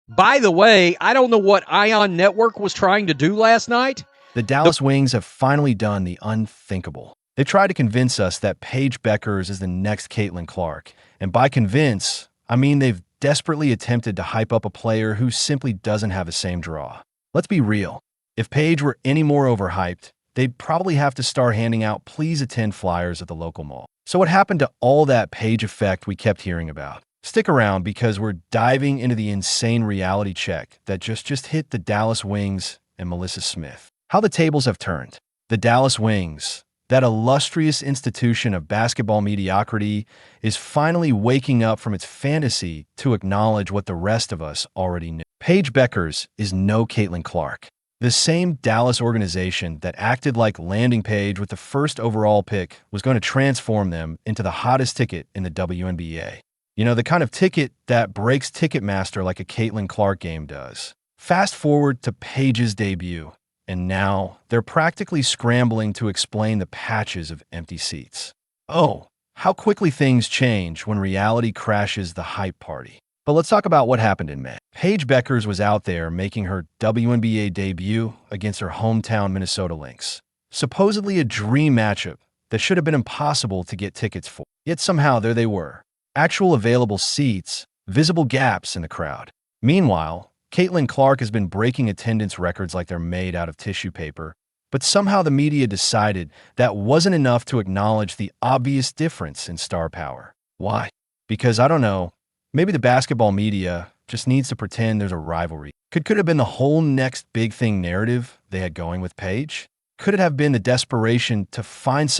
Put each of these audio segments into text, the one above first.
By the way, I don't know what Ion Network was trying to do last night. The Dallas Wings have finally done the unthinkable. They tried to convince us that Paige Bueckers is the next Caitlin Clark. And by convince, I mean they've desperately attempted to hype up a player who simply doesn't have the same draw. Let's be real. If Paige were any more overhyped, they'd probably have to start handing out please attend flyers at the local mall. So what happened to all that Paige effect we kept hearing about? Stick around because we're diving into the insane reality check that just hit the Dallas Wings and Nalyssa Smith. How the tables have turned. The Dallas Wings, that illustrious institution of basketball mediocrity, is finally waking up from its fantasy to acknowledge what the rest of us already knew. Paige Bueckers is no Caitlin Clark. The same Dallas organization that acted like landing page with the first overall pick was going to transform them into the hottest ticket in the WNBA. You know, the kind of ticket that breaks Ticketmaster like a Caitlin Clark game does. Fast forward to Paige's debut, and now they're practically scrambling to explain the patches of empty seats. Oh, how quickly things change when reality crashes the hype party. But let's talk about what happened in May. Paige Bueckers was out there making her WNBA debut against her hometown Minnesota Lynx. Supposedly a dream matchup that should have been impossible to get tickets for. Yet somehow there they were. Actual available seats, visible gaps in the crowd. Meanwhile, Caitlin Clark has been breaking attendance records like they're made out of tissue paper, but somehow the media decided that wasn't enough to acknowledge the obvious difference in star power. Why? Because I don't know, maybe the basketball media just needs to pretend there's a rivalry. Could it have been the whole next big thing narrative they had going with Paige? Could it have been the desperation to find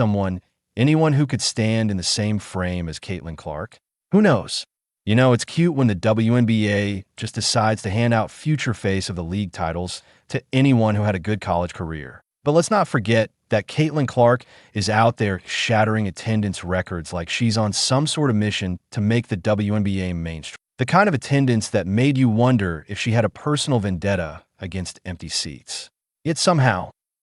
anyone who could stand in the same frame as Caitlin Clark? Who knows? You know, it's cute when the WNBA just decides to hand out future face of the league titles to anyone who had a good college career. But let's not forget that Caitlin Clark is out there shattering attendance records like she's on some sort of mission to make the WNBA mainstream. The kind of attendance that made you wonder if she had a personal vendetta against empty seats. Yet somehow,